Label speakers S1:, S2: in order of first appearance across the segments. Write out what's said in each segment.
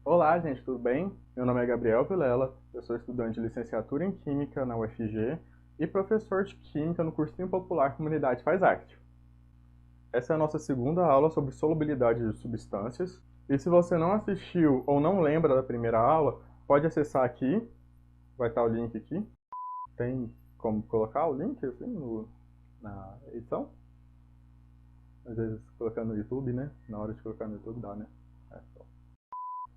S1: Olá, gente, tudo bem? Meu nome é Gabriel Vilela, eu sou estudante de licenciatura em Química na UFG e professor de Química no cursinho popular Comunidade Faz Arte. Essa é a nossa segunda aula sobre solubilidade de substâncias, e se você não assistiu ou não lembra da primeira aula, pode acessar aqui, vai estar o link aqui. Tem como colocar o link assim na edição? Às vezes colocando no YouTube, né? Na hora de colocar no YouTube dá, né? É, só.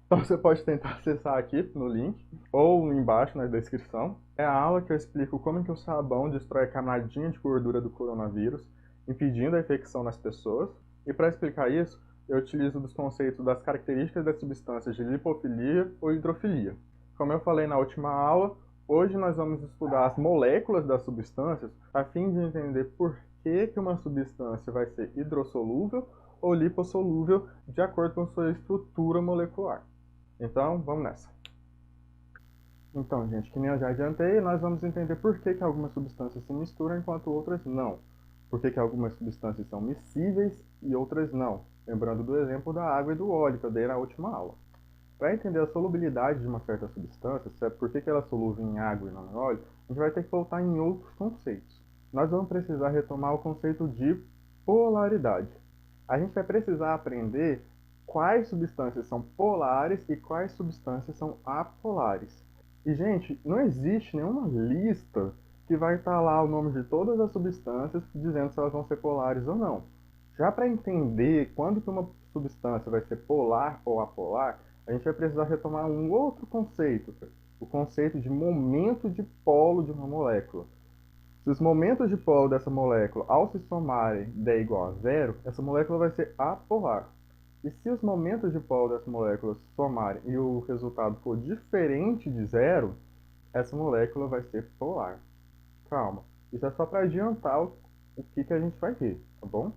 S1: Então você pode tentar acessar aqui no link ou embaixo na descrição. É a aula que eu explico como que o sabão destrói a camadinha de gordura do coronavírus, impedindo a infecção nas pessoas. E para explicar isso, eu utilizo dos conceitos das características das substâncias de lipofilia ou hidrofilia. Como eu falei na última aula, hoje nós vamos estudar as moléculas das substâncias a fim de entender por que uma substância vai ser hidrossolúvel ou lipossolúvel de acordo com sua estrutura molecular. Então, vamos nessa. Então, gente, que nem eu já adiantei, nós vamos entender por que algumas substâncias se misturam enquanto outras não. Por que algumas substâncias são miscíveis e outras não. Lembrando do exemplo da água e do óleo que eu dei na última aula. Para entender a solubilidade de uma certa substância, sabe por que ela é solúvel em água e não em óleo, a gente vai ter que voltar em outros conceitos. Nós vamos precisar retomar o conceito de polaridade. A gente vai precisar aprender quais substâncias são polares e quais substâncias são apolares. E, gente, não existe nenhuma lista que vai estar lá o nome de todas as substâncias dizendo se elas vão ser polares ou não. Já para entender quando que uma substância vai ser polar ou apolar, a gente vai precisar retomar um outro conceito, o conceito de momento de polo de uma molécula. Se os momentos de polo dessa molécula, ao se somarem, der igual a zero, essa molécula vai ser apolar. E se os momentos de polo dessa molécula se somarem e o resultado for diferente de zero, essa molécula vai ser polar. Calma, isso é só para adiantar o que a gente vai ver, tá bom?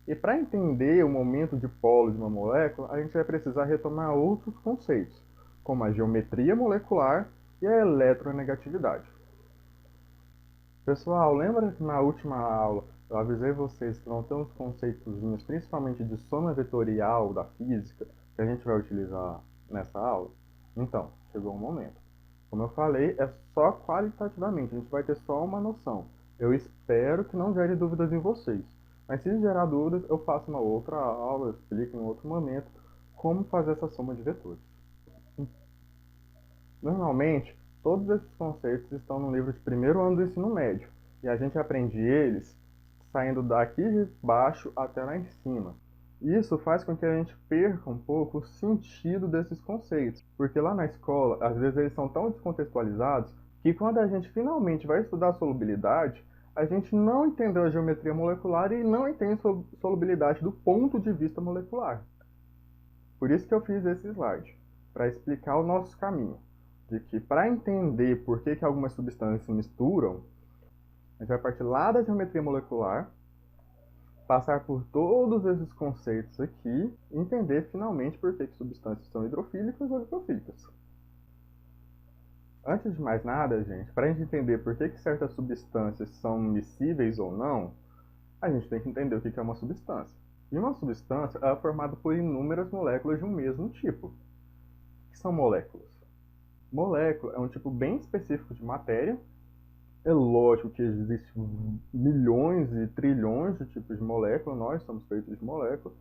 S1: E para entender o momento de polo de uma molécula, a gente vai precisar retomar outros conceitos, como a geometria molecular e a eletronegatividade. Pessoal, lembra que na última aula eu avisei vocês que vão ter uns conceitos, principalmente de soma vetorial da física, que a gente vai utilizar nessa aula? Então, chegou o momento. Como eu falei, é só qualitativamente, a gente vai ter só uma noção. Eu espero que não gere dúvidas em vocês. Mas se gerar dúvidas, eu faço uma outra aula, eu explico em outro momento como fazer essa soma de vetores. Normalmente, todos esses conceitos estão no livro de primeiro ano do ensino médio, e a gente aprende eles saindo daqui de baixo até lá em cima. Isso faz com que a gente perca um pouco o sentido desses conceitos, porque lá na escola, às vezes eles são tão descontextualizados que quando a gente finalmente vai estudar a solubilidade, a gente não entendeu a geometria molecular e não entende solubilidade do ponto de vista molecular. Por isso que eu fiz esse slide, para explicar o nosso caminho, de que para entender por que algumas substâncias se misturam, a gente vai partir lá da geometria molecular, passar por todos esses conceitos aqui e entender finalmente por que substâncias são hidrofílicas ou liposfílicas. Antes de mais nada, gente, para a gente entender por que certas substâncias são miscíveis ou não, a gente tem que entender o que é uma substância. E uma substância é formada por inúmeras moléculas de um mesmo tipo. O que são moléculas? Molécula é um tipo bem específico de matéria. É lógico que existem milhões e trilhões de tipos de molécula, nós somos feitos de moléculas,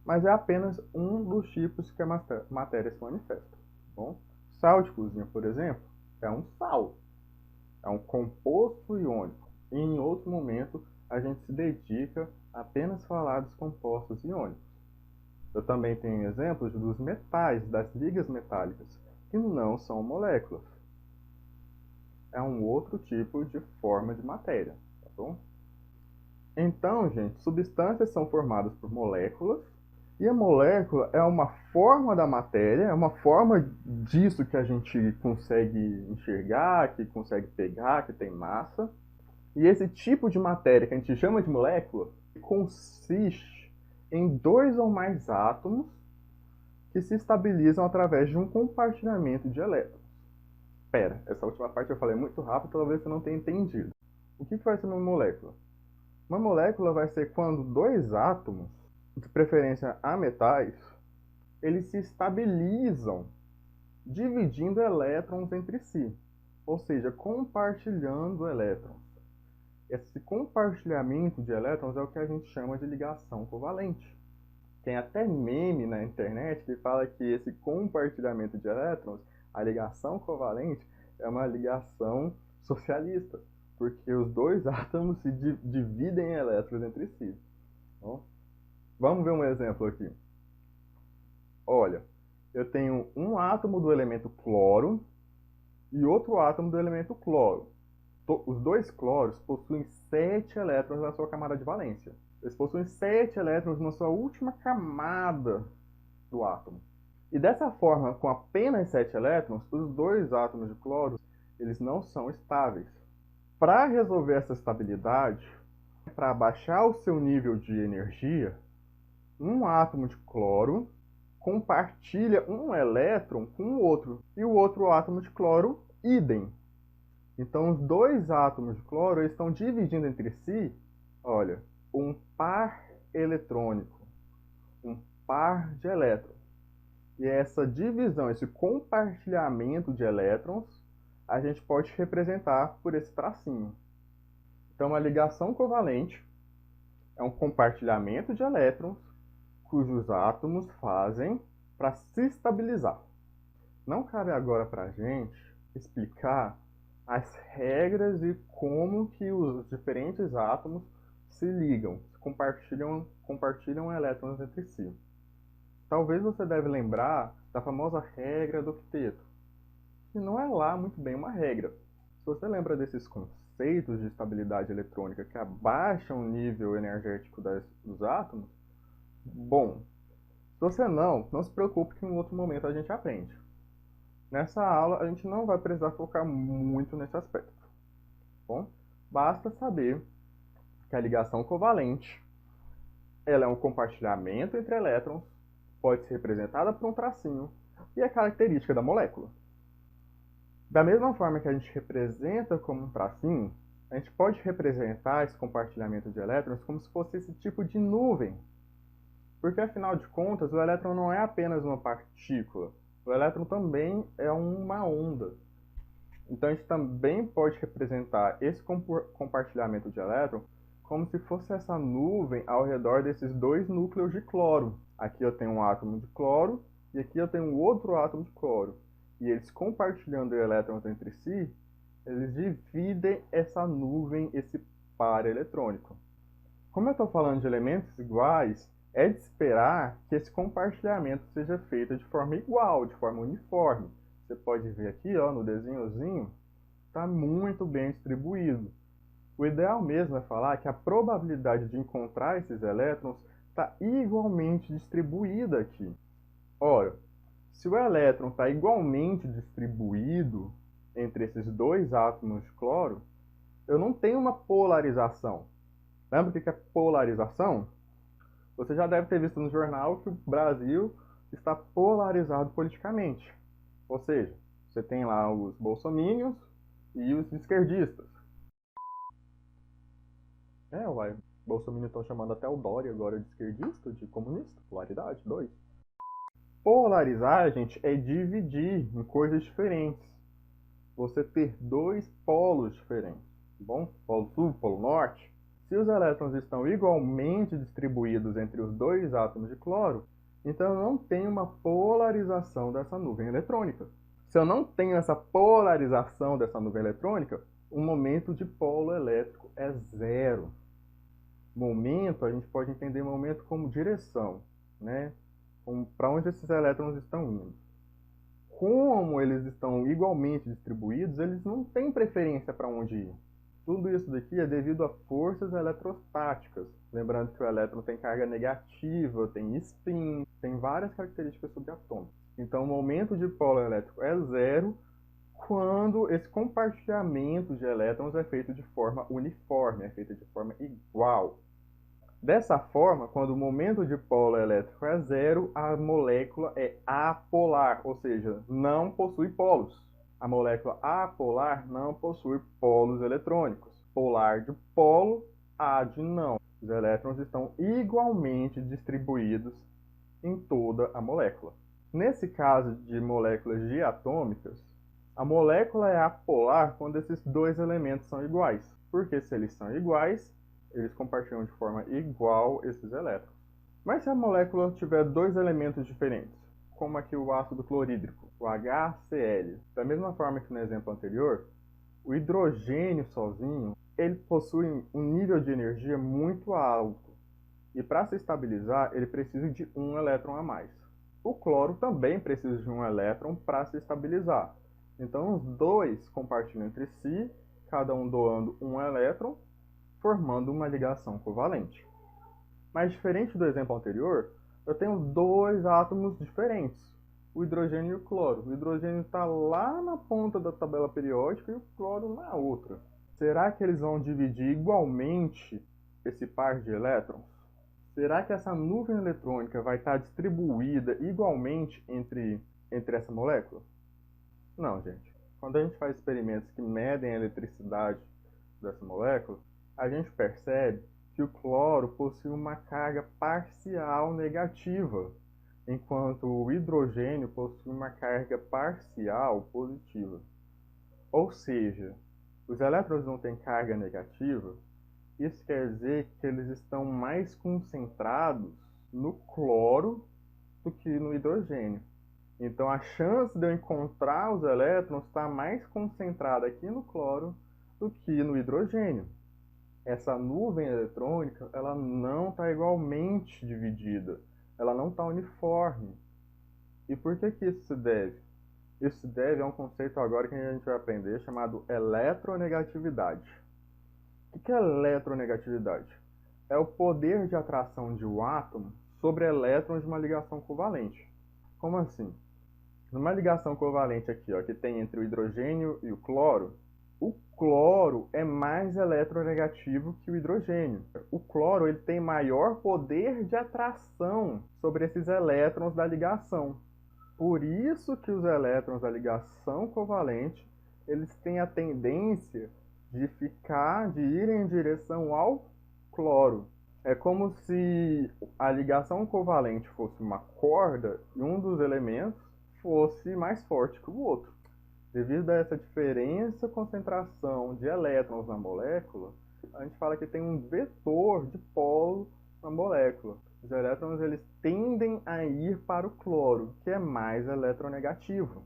S1: mas é apenas um dos tipos que a matéria se manifesta. Tá bom? Sal de cozinha, por exemplo, é um sal, é um composto iônico. E em outro momento, a gente se dedica a apenas falar dos compostos iônicos. Eu também tenho exemplos dos metais, das ligas metálicas, que não são moléculas. É um outro tipo de forma de matéria, tá bom? Então, gente, substâncias são formadas por moléculas, e a molécula é uma forma da matéria, é uma forma disso que a gente consegue enxergar, que consegue pegar, que tem massa. E esse tipo de matéria que a gente chama de molécula consiste em dois ou mais átomos que se estabilizam através de um compartilhamento de elétrons. Pera, essa última parte eu falei muito rápido, talvez você não tenha entendido. O que vai ser uma molécula? Uma molécula vai ser quando dois átomos, de preferência ametais, eles se estabilizam dividindo elétrons entre si, ou seja, compartilhando elétrons. Esse compartilhamento de elétrons é o que a gente chama de ligação covalente. Tem até meme na internet que fala que esse compartilhamento de elétrons, a ligação covalente, é uma ligação socialista, porque os dois átomos se dividem elétrons entre si. Bom, vamos ver um exemplo aqui. Olha, eu tenho um átomo do elemento cloro e outro átomo do elemento cloro. Os dois cloros possuem 7 elétrons na sua camada de valência. Eles possuem 7 elétrons na sua última camada do átomo. E dessa forma, com apenas 7 elétrons, os dois átomos de cloro eles não são estáveis. Para resolver essa estabilidade, para abaixar o seu nível de energia, um átomo de cloro compartilha um elétron com o outro, e o outro átomo de cloro, idem. Então, os dois átomos de cloro estão dividindo entre si, olha, um par eletrônico, um par de elétrons. E essa divisão, esse compartilhamento de elétrons, a gente pode representar por esse tracinho. Então, a ligação covalente é um compartilhamento de elétrons cujos átomos fazem para se estabilizar. Não cabe agora para a gente explicar as regras e como que os diferentes átomos se ligam, compartilham elétrons entre si. Talvez você deve lembrar da famosa regra do octeto, que não é lá muito bem uma regra. Se você lembra desses conceitos de estabilidade eletrônica que abaixam o nível energético dos átomos, bom, se você não se preocupe que em outro momento a gente aprende. Nessa aula a gente não vai precisar focar muito nesse aspecto. Bom, basta saber que a ligação covalente ela é um compartilhamento entre elétrons, pode ser representada por um tracinho e é característica da molécula. Da mesma forma que a gente representa como um tracinho, a gente pode representar esse compartilhamento de elétrons como se fosse esse tipo de nuvem. Porque, afinal de contas, o elétron não é apenas uma partícula. O elétron também é uma onda. Então, a gente também pode representar esse compartilhamento de elétron como se fosse essa nuvem ao redor desses dois núcleos de cloro. Aqui eu tenho um átomo de cloro e aqui eu tenho um outro átomo de cloro. E eles compartilhando elétrons entre si, eles dividem essa nuvem, esse par eletrônico. Como eu estou falando de elementos iguais, é de esperar que esse compartilhamento seja feito de forma igual, de forma uniforme. Você pode ver aqui, ó, no desenhozinho, está muito bem distribuído. O ideal mesmo é falar que a probabilidade de encontrar esses elétrons está igualmente distribuída aqui. Ora, se o elétron está igualmente distribuído entre esses dois átomos de cloro, eu não tenho uma polarização. Lembra o que é polarização? Você já deve ter visto no jornal que o Brasil está polarizado politicamente. Ou seja, você tem lá os bolsominions e os esquerdistas. Uai, bolsominions estão chamando até o Dória agora de esquerdista, de comunista. Polaridade, 2. Polarizar, gente, é dividir em coisas diferentes. Você ter dois polos diferentes, tá bom? Polo sul, polo norte. Se os elétrons estão igualmente distribuídos entre os dois átomos de cloro, então eu não tenho uma polarização dessa nuvem eletrônica. Se eu não tenho essa polarização dessa nuvem eletrônica, o momento de polo elétrico é zero. Momento, a gente pode entender momento como direção, né? Para onde esses elétrons estão indo. Como eles estão igualmente distribuídos, eles não têm preferência para onde ir. Tudo isso daqui é devido a forças eletrostáticas. Lembrando que o elétron tem carga negativa, tem spin, tem várias características subatômicas. Então, o momento de polo elétrico é zero quando esse compartilhamento de elétrons é feito de forma uniforme, é feito de forma igual. Dessa forma, quando o momento de polo elétrico é zero, a molécula é apolar, ou seja, não possui polos. A molécula apolar não possui polos eletrônicos. Polar de polo, A de não. Os elétrons estão igualmente distribuídos em toda a molécula. Nesse caso de moléculas diatômicas, a molécula é apolar quando esses dois elementos são iguais, porque se eles são iguais, eles compartilham de forma igual esses elétrons. Mas se a molécula tiver dois elementos diferentes, como aqui o ácido clorídrico, o HCl, da mesma forma que no exemplo anterior, o hidrogênio sozinho, ele possui um nível de energia muito alto, e para se estabilizar, ele precisa de um elétron a mais. O cloro também precisa de um elétron para se estabilizar. Então, os dois compartilham entre si, cada um doando um elétron, formando uma ligação covalente. Mas diferente do exemplo anterior, eu tenho dois átomos diferentes, o hidrogênio e o cloro. O hidrogênio está lá na ponta da tabela periódica e o cloro na outra. Será que eles vão dividir igualmente esse par de elétrons? Será que essa nuvem eletrônica vai estar distribuída igualmente entre essa molécula? Não, gente. Quando a gente faz experimentos que medem a eletricidade dessa molécula, a gente percebe que o cloro possui uma carga parcial negativa, enquanto o hidrogênio possui uma carga parcial positiva. Ou seja, os elétrons não têm carga negativa. Isso quer dizer que eles estão mais concentrados no cloro do que no hidrogênio. Então a chance de eu encontrar os elétrons está mais concentrada aqui no cloro do que no hidrogênio. Essa nuvem eletrônica ela não está igualmente dividida, ela não está uniforme. E por que isso se deve? Isso se deve a um conceito agora que a gente vai aprender chamado eletronegatividade. O que é eletronegatividade? É o poder de atração de um átomo sobre elétrons de uma ligação covalente. Como assim? Numa ligação covalente aqui, ó, que tem entre o hidrogênio e o cloro é mais eletronegativo que o hidrogênio. O cloro ele tem maior poder de atração sobre esses elétrons da ligação. Por isso que os elétrons da ligação covalente eles têm a tendência de irem em direção ao cloro. É como se a ligação covalente fosse uma corda e um dos elementos fosse mais forte que o outro. Devido a essa diferença de concentração de elétrons na molécula, a gente fala que tem um vetor de polo na molécula. Os elétrons eles tendem a ir para o cloro, que é mais eletronegativo.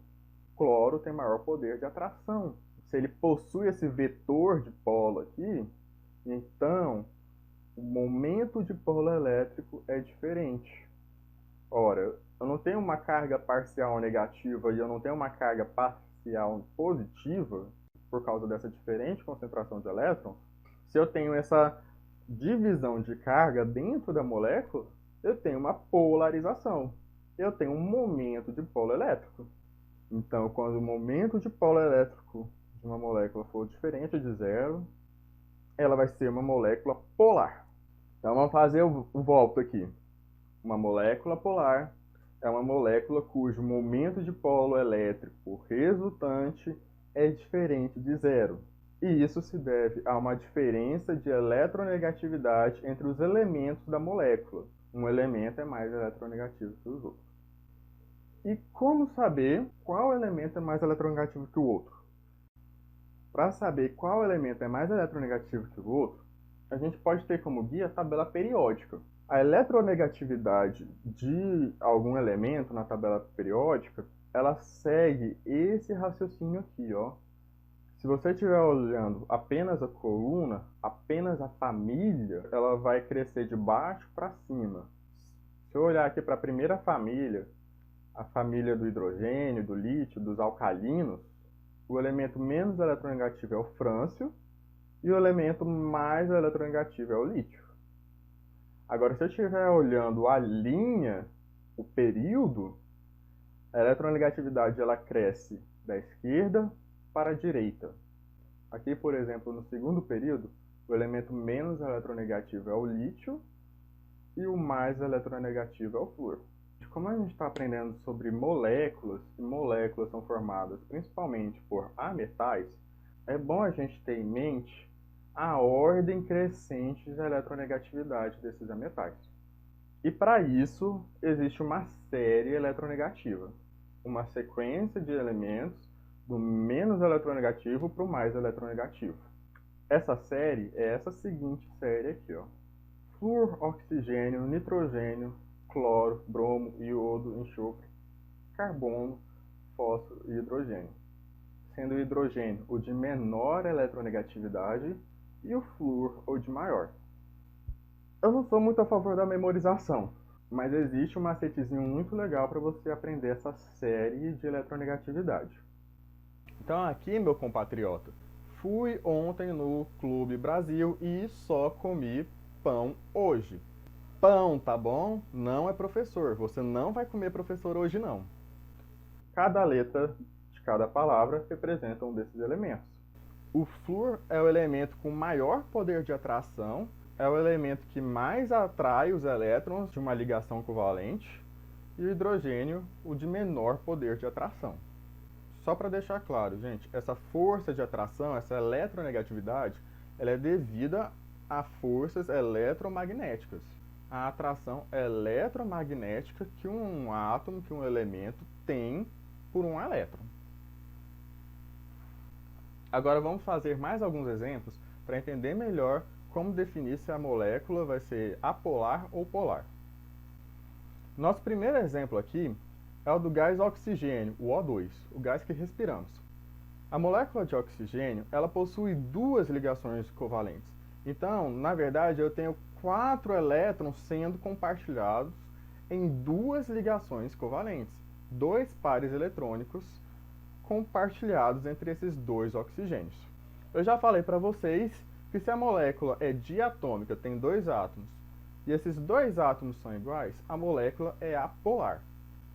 S1: O cloro tem maior poder de atração. Se ele possui esse vetor de polo aqui, então o momento de polo elétrico é diferente. Ora, eu não tenho uma carga parcial negativa e eu não tenho uma carga parcial positiva por causa dessa diferente concentração de elétrons. Se eu tenho essa divisão de carga dentro da molécula, eu tenho uma polarização. Eu tenho um momento de polo elétrico. Então, quando o momento de polo elétrico de uma molécula for diferente de zero, ela vai ser uma molécula polar. Então, vamos fazer o volta aqui. Uma molécula polar é uma molécula cujo momento de polo elétrico resultante é diferente de zero. E isso se deve a uma diferença de eletronegatividade entre os elementos da molécula. Um elemento é mais eletronegativo que os outros. E como saber qual elemento é mais eletronegativo que o outro? Para saber qual elemento é mais eletronegativo que o outro, a gente pode ter como guia a tabela periódica. A eletronegatividade de algum elemento na tabela periódica, ela segue esse raciocínio aqui, ó. Se você estiver olhando apenas a coluna, apenas a família, ela vai crescer de baixo para cima. Se eu olhar aqui para a primeira família, a família do hidrogênio, do lítio, dos alcalinos, o elemento menos eletronegativo é o frâncio e o elemento mais eletronegativo é o lítio. Agora, se eu estiver olhando a linha, o período, a eletronegatividade ela cresce da esquerda para a direita. Aqui, por exemplo, no segundo período, o elemento menos eletronegativo é o lítio e o mais eletronegativo é o flúor. Como a gente está aprendendo sobre moléculas, e moléculas são formadas principalmente por ametais, é bom a gente ter em mente a ordem crescente de eletronegatividade desses ametais. E para isso, existe uma série eletronegativa, uma sequência de elementos do menos eletronegativo para o mais eletronegativo. Essa série é essa seguinte série aqui, ó. Flúor, oxigênio, nitrogênio, cloro, bromo, iodo, enxofre, carbono, fósforo e hidrogênio. Sendo o hidrogênio o de menor eletronegatividade e o flúor o de maior. Eu não sou muito a favor da memorização, mas existe um macetezinho muito legal para você aprender essa série de eletronegatividade. Então aqui, meu compatriota, fui ontem no Clube Brasil e só comi pão hoje. Pão, tá bom? Não é professor. Você não vai comer professor hoje, não. Cada letra de cada palavra representa um desses elementos. O flúor é o elemento com maior poder de atração, é o elemento que mais atrai os elétrons de uma ligação covalente, e o hidrogênio, o de menor poder de atração. Só para deixar claro, gente, essa força de atração, essa eletronegatividade, ela é devida a forças eletromagnéticas. A atração eletromagnética que um átomo, que um elemento tem por um elétron. Agora vamos fazer mais alguns exemplos para entender melhor como definir se a molécula vai ser apolar ou polar. Nosso primeiro exemplo aqui é o do gás oxigênio, o O2, o gás que respiramos. A molécula de oxigênio, ela possui duas ligações covalentes. Então, na verdade, eu tenho 4 elétrons sendo compartilhados em duas ligações covalentes, 2 pares eletrônicos compartilhados entre esses dois oxigênios. Eu já falei para vocês que se a molécula é diatômica, tem 2 átomos, e esses 2 átomos são iguais, a molécula é apolar.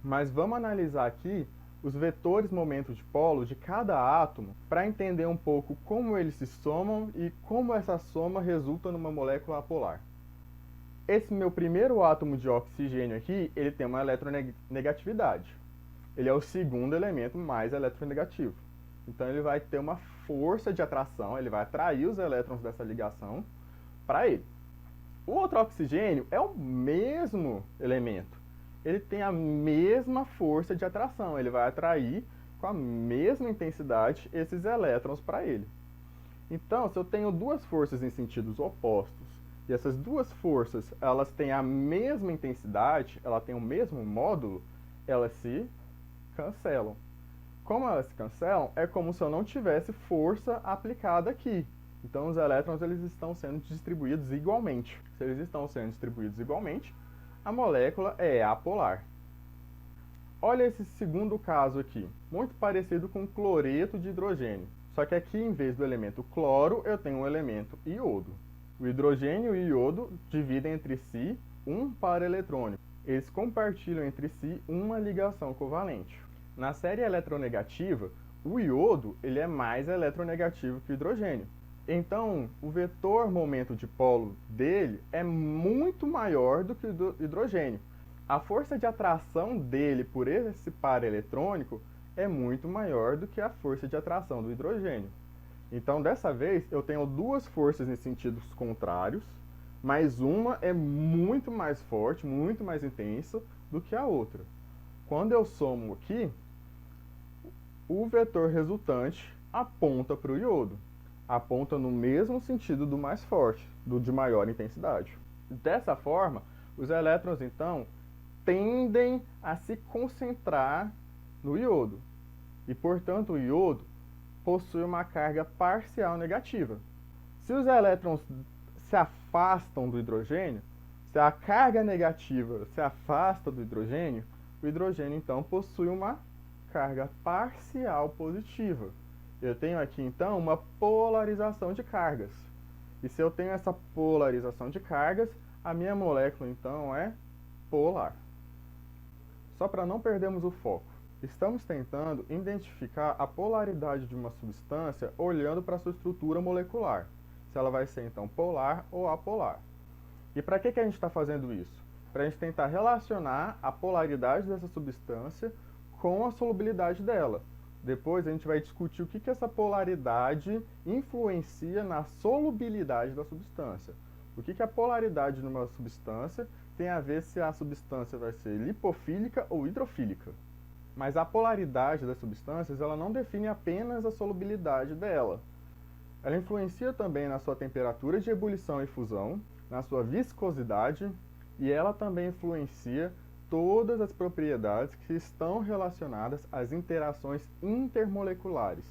S1: Mas vamos analisar aqui os vetores momentos de polo de cada átomo para entender um pouco como eles se somam e como essa soma resulta numa molécula apolar. Esse meu primeiro átomo de oxigênio aqui, ele tem uma eletronegatividade. Ele é o segundo elemento mais eletronegativo. Então ele vai ter uma força de atração, ele vai atrair os elétrons dessa ligação para ele. O outro oxigênio é o mesmo elemento. Ele tem a mesma força de atração, ele vai atrair com a mesma intensidade esses elétrons para ele. Então, se eu tenho duas forças em sentidos opostos, e essas duas forças elas têm a mesma intensidade, elas têm o mesmo módulo, elas se cancelam. Como elas se cancelam, é como se eu não tivesse força aplicada aqui. Então, os elétrons eles estão sendo distribuídos igualmente. Se eles estão sendo distribuídos igualmente, a molécula é apolar. Olha esse segundo caso aqui, muito parecido com cloreto de hidrogênio. Só que aqui, em vez do elemento cloro, eu tenho um elemento iodo. O hidrogênio e o iodo dividem entre si um par eletrônico. Eles compartilham entre si uma ligação covalente. Na série eletronegativa, o iodo ele é mais eletronegativo que o hidrogênio. Então, o vetor momento de polo dele é muito maior do que o do hidrogênio. A força de atração dele por esse par eletrônico é muito maior do que a força de atração do hidrogênio. Então, dessa vez, eu tenho duas forças em sentidos contrários, mas uma é muito mais forte, muito mais intensa do que a outra. Quando eu somo aqui, o vetor resultante aponta para o iodo. Aponta no mesmo sentido do mais forte, do de maior intensidade. Dessa forma, os elétrons, então, tendem a se concentrar no iodo. E, portanto, o iodo possui uma carga parcial negativa. Se os elétrons se afastam do hidrogênio, se a carga negativa se afasta do hidrogênio, o hidrogênio, então, possui uma carga parcial positiva. Eu tenho aqui, então, uma polarização de cargas. E se eu tenho essa polarização de cargas, a minha molécula, então, é polar. Só para não perdermos o foco, estamos tentando identificar a polaridade de uma substância olhando para a sua estrutura molecular. Se ela vai ser, então, polar ou apolar. E para que a gente está fazendo isso? Para a gente tentar relacionar a polaridade dessa substância com a solubilidade dela. Depois a gente vai discutir o que essa polaridade influencia na solubilidade da substância. O que a polaridade de uma substância tem a ver se a substância vai ser lipofílica ou hidrofílica. Mas a polaridade das substâncias, ela não define apenas a solubilidade dela. Ela influencia também na sua temperatura de ebulição e fusão, na sua viscosidade, e ela também influencia todas as propriedades que estão relacionadas às interações intermoleculares.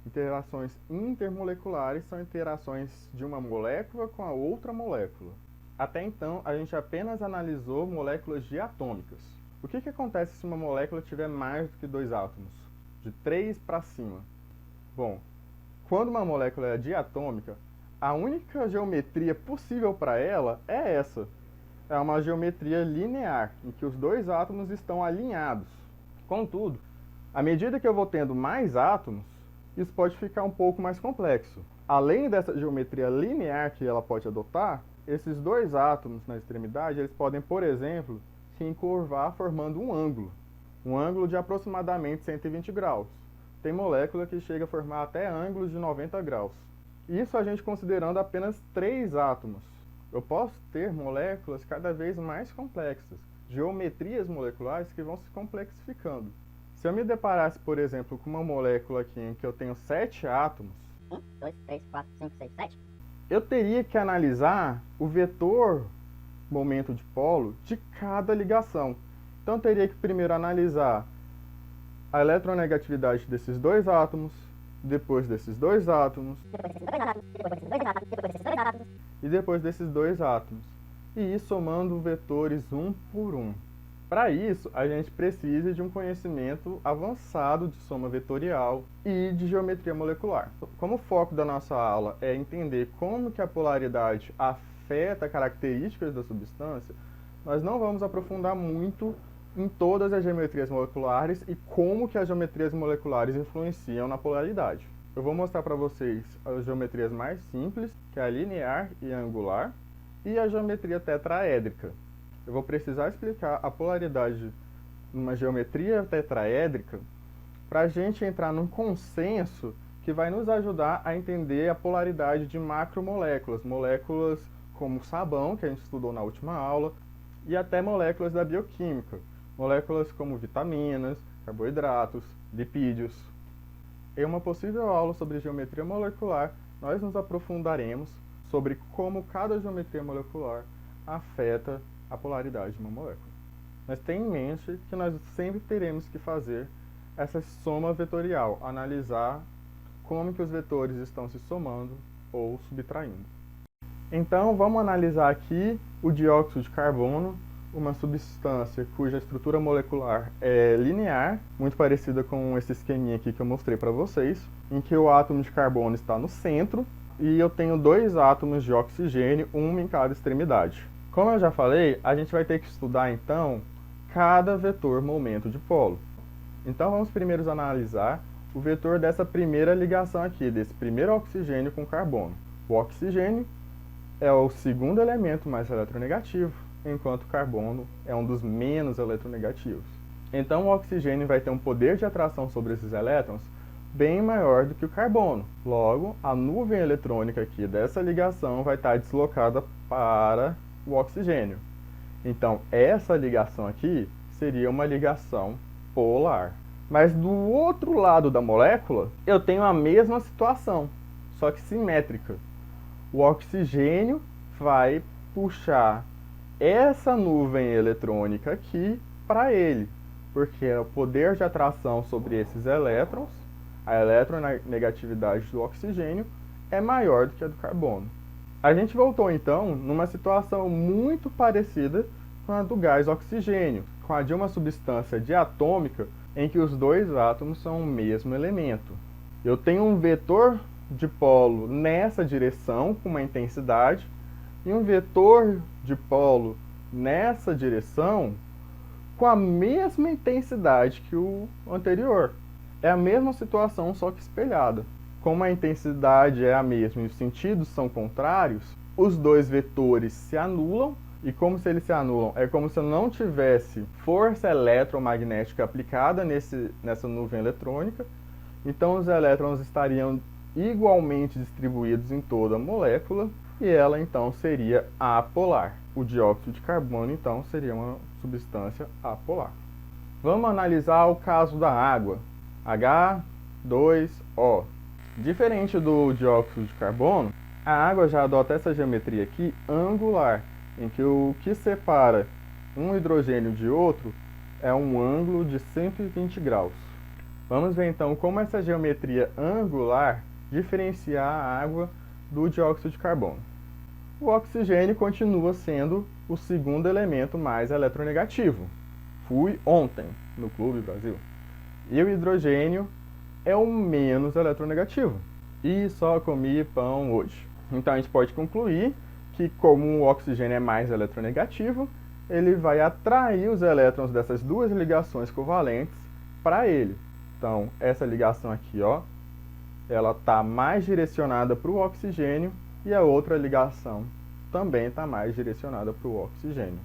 S1: Interações intermoleculares são interações de uma molécula com a outra molécula. Até então, a gente apenas analisou moléculas diatômicas. O que acontece se uma molécula tiver mais do que 2 átomos? De 3 para cima. Bom, quando uma molécula é diatômica, a única geometria possível para ela é essa. É uma geometria linear, em que os 2 átomos estão alinhados. Contudo, à medida que eu vou tendo mais átomos, isso pode ficar um pouco mais complexo. Além dessa geometria linear que ela pode adotar, esses 2 átomos na extremidade, eles podem, por exemplo, se encurvar formando um ângulo de aproximadamente 120 graus. Tem molécula que chega a formar até ângulos de 90 graus. Isso a gente considerando apenas 3 átomos. Eu posso ter moléculas cada vez mais complexas, geometrias moleculares que vão se complexificando. Se eu me deparasse, por exemplo, com uma molécula aqui em que eu tenho 7 átomos,
S2: 1, 2, 3, 4, 5, 6, 7,
S1: eu teria que analisar o vetor momento de polo de cada ligação. Então eu teria que primeiro analisar a eletronegatividade desses 2 átomos, depois desses 2 átomos, e depois desses 2 átomos, e ir somando vetores um por um. Para isso, a gente precisa de um conhecimento avançado de soma vetorial e de geometria molecular. Como o foco da nossa aula é entender como que a polaridade afeta características da substância, nós não vamos aprofundar muito em todas as geometrias moleculares e como que as geometrias moleculares influenciam na polaridade. Eu vou mostrar para vocês as geometrias mais simples, que é a linear e a angular, e a geometria tetraédrica. Eu vou precisar explicar a polaridade numa geometria tetraédrica para a gente entrar num consenso que vai nos ajudar a entender a polaridade de macromoléculas, moléculas como o sabão, que a gente estudou na última aula, e até moléculas da bioquímica, moléculas como vitaminas, carboidratos, lipídios. Em uma possível aula sobre geometria molecular, nós nos aprofundaremos sobre como cada geometria molecular afeta a polaridade de uma molécula. Mas tenha em mente que nós sempre teremos que fazer essa soma vetorial, analisar como que os vetores estão se somando ou subtraindo. Então vamos analisar aqui o dióxido de carbono, uma substância cuja estrutura molecular é linear, muito parecida com esse esqueminha aqui que eu mostrei para vocês, em que o átomo de carbono está no centro e eu tenho 2 átomos de oxigênio, um em cada extremidade. Como eu já falei, a gente vai ter que estudar então cada vetor momento de polo. Então vamos primeiro analisar o vetor dessa primeira ligação aqui, desse primeiro oxigênio com carbono. O oxigênio é o segundo elemento mais eletronegativo, enquanto o carbono é um dos menos eletronegativos. Então o oxigênio vai ter um poder de atração sobre esses elétrons bem maior do que o carbono. Logo, a nuvem eletrônica aqui dessa ligação vai estar deslocada para o oxigênio. Então essa ligação aqui seria uma ligação polar. Mas do outro lado da molécula, eu tenho a mesma situação, só que simétrica. O oxigênio vai puxar essa nuvem eletrônica aqui para ele, porque o poder de atração sobre esses elétrons, a eletronegatividade do oxigênio, é maior do que a do carbono. A gente voltou então numa situação muito parecida com a do gás oxigênio, com a de uma substância diatômica em que os 2 átomos são o mesmo elemento. Eu tenho um vetor de polo nessa direção com uma intensidade e um vetor de polo nessa direção com a mesma intensidade que o anterior. É a mesma situação, só que espelhada. Como a intensidade é a mesma e os sentidos são contrários, os 2 vetores se anulam. E como se eles se anulam? É como se eu não tivesse força eletromagnética aplicada nessa nuvem eletrônica. Então os elétrons estariam igualmente distribuídos em toda a molécula. e ela então seria apolar. O dióxido de carbono então seria uma substância apolar. Vamos analisar o caso da água, H2O. Diferente do dióxido de carbono, a água já adota essa geometria aqui angular, em que o que separa um hidrogênio de outro é um ângulo de 120 graus. Vamos ver então como essa geometria angular diferencia a água do dióxido de carbono. O oxigênio continua sendo o segundo elemento mais eletronegativo. Fui ontem no Clube Brasil. E o hidrogênio é o menos eletronegativo. E só comi pão hoje. Então a gente pode concluir que, como o oxigênio é mais eletronegativo, ele vai atrair os elétrons dessas duas ligações covalentes para ele. Então, essa ligação aqui, ó, ela está mais direcionada para o oxigênio e a outra ligação também está mais direcionada para o oxigênio.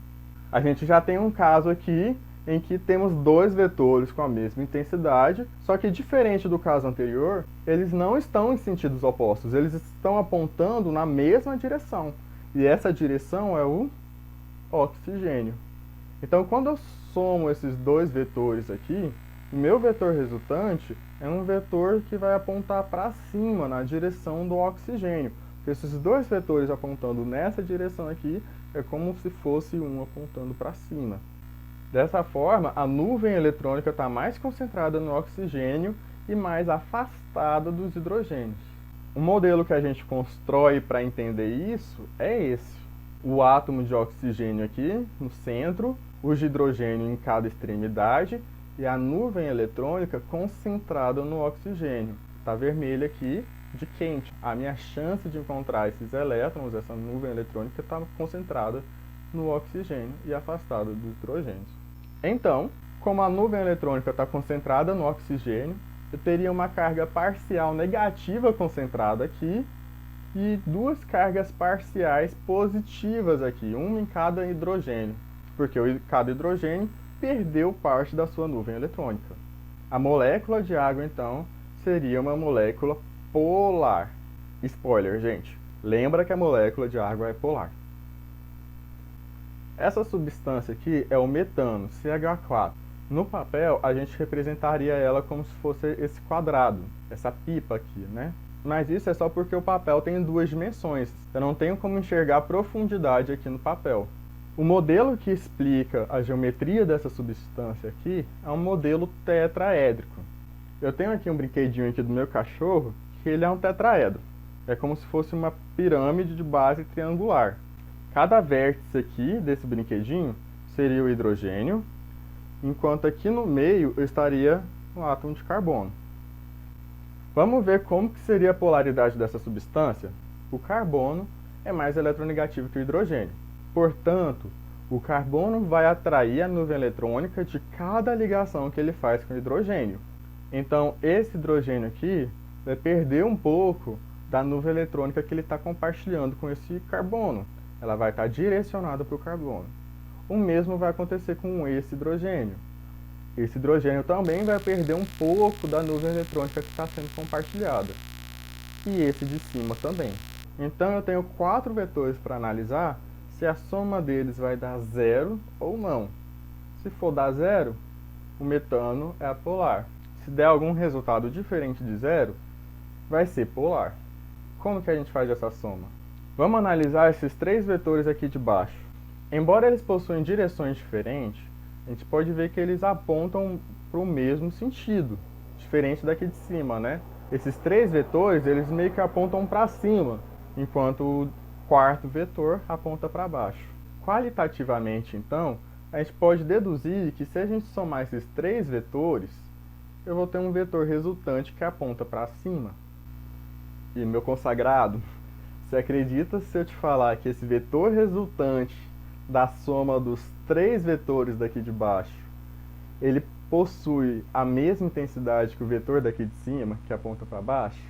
S1: A gente já tem um caso aqui em que temos dois vetores com a mesma intensidade, só que diferente do caso anterior, eles não estão em sentidos opostos, eles estão apontando na mesma direção. E essa direção é o oxigênio. Então, quando eu somo esses dois vetores aqui, o meu vetor resultante é um vetor que vai apontar para cima, na direção do oxigênio. Porque esses dois vetores apontando nessa direção aqui, é como se fosse um apontando para cima. Dessa forma, a nuvem eletrônica está mais concentrada no oxigênio e mais afastada dos hidrogênios. O modelo que a gente constrói para entender isso é esse. O átomo de oxigênio aqui no centro, os de hidrogênio em cada extremidade e a nuvem eletrônica concentrada no oxigênio. Está vermelho aqui de quente. A minha chance de encontrar esses elétrons, essa nuvem eletrônica, está concentrada no oxigênio e afastada dos hidrogênios. Então, como a nuvem eletrônica está concentrada no oxigênio, eu teria uma carga parcial negativa concentrada aqui e duas cargas parciais positivas aqui, uma em cada hidrogênio, porque cada hidrogênio perdeu parte da sua nuvem eletrônica. A molécula de água, então, seria uma molécula polar. Spoiler, gente. Lembra que a molécula de água é polar. Essa substância aqui é o metano, CH4. No papel, a gente representaria ela como se fosse esse quadrado, essa pipa aqui, né? Mas isso é só porque o papel tem duas dimensões. Eu não tenho como enxergar a profundidade aqui no papel. O modelo que explica a geometria dessa substância aqui é um modelo tetraédrico. Eu tenho aqui um brinquedinho aqui do meu cachorro, que ele é um tetraedro. É como se fosse uma pirâmide de base triangular. Cada vértice aqui desse brinquedinho seria o hidrogênio, enquanto aqui no meio eu estaria o átomo de carbono. Vamos ver como que seria a polaridade dessa substância? O carbono é mais eletronegativo que o hidrogênio. Portanto, o carbono vai atrair a nuvem eletrônica de cada ligação que ele faz com o hidrogênio. Então, esse hidrogênio aqui vai perder um pouco da nuvem eletrônica que ele está compartilhando com esse carbono. Ela vai estar direcionada para o carbono. O mesmo vai acontecer com esse hidrogênio. Esse hidrogênio também vai perder um pouco da nuvem eletrônica que está sendo compartilhada. E esse de cima também. Então eu tenho 4 vetores para analisar se a soma deles vai dar zero ou não. Se for dar zero, o metano é apolar. Se der algum resultado diferente de zero, vai ser polar. Como que a gente faz essa soma? Vamos analisar esses 3 vetores aqui de baixo. Embora eles possuem direções diferentes, a gente pode ver que eles apontam para o mesmo sentido, diferente daqui de cima, né? Esses 3 vetores, eles meio que apontam para cima, enquanto o quarto vetor aponta para baixo. Qualitativamente, então, a gente pode deduzir que se a gente somar esses 3 vetores, eu vou ter um vetor resultante que aponta para cima. E meu consagrado, você acredita se eu te falar que esse vetor resultante da soma dos 3 vetores daqui de baixo, ele possui a mesma intensidade que o vetor daqui de cima, que aponta para baixo?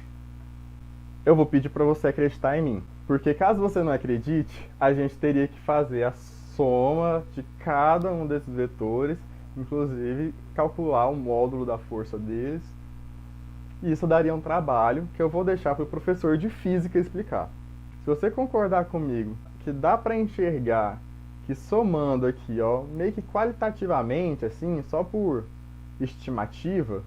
S1: Eu vou pedir para você acreditar em mim, porque caso você não acredite, a gente teria que fazer a soma de cada um desses vetores, inclusive calcular o módulo da força deles, e isso daria um trabalho que eu vou deixar para o professor de física explicar. Se você concordar comigo que dá para enxergar que somando aqui, ó, meio que qualitativamente, assim, só por estimativa,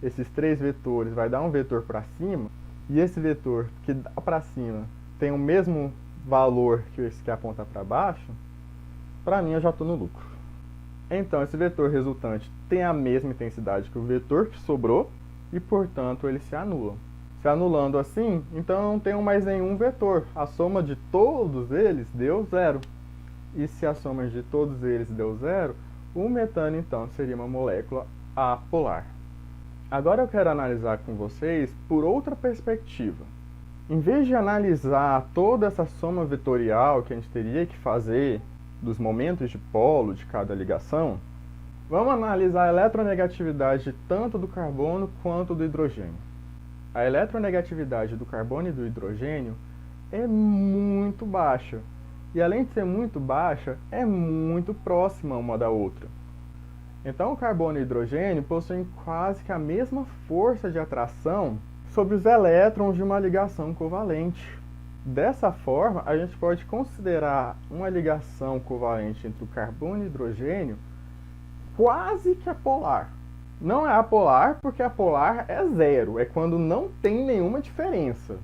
S1: esses três vetores vai dar um vetor para cima, e esse vetor que dá para cima tem o mesmo valor que esse que aponta para baixo, para mim eu já estou no lucro. Então esse vetor resultante tem a mesma intensidade que o vetor que sobrou e, portanto, eles se anulam. Se anulando assim, então eu não tenho mais nenhum vetor. A soma de todos eles deu zero. E se a soma de todos eles deu zero, o metano então seria uma molécula apolar. Agora eu quero analisar com vocês por outra perspectiva. Em vez de analisar toda essa soma vetorial que a gente teria que fazer dos momentos de polo de cada ligação, vamos analisar a eletronegatividade tanto do carbono quanto do hidrogênio. A eletronegatividade do carbono e do hidrogênio é muito baixa. E além de ser muito baixa, é muito próxima uma da outra. Então o carbono e o hidrogênio possuem quase que a mesma força de atração sobre os elétrons de uma ligação covalente. Dessa forma, a gente pode considerar uma ligação covalente entre o carbono e o hidrogênio quase que apolar. Não é apolar porque apolar é zero, é quando não tem nenhuma diferença.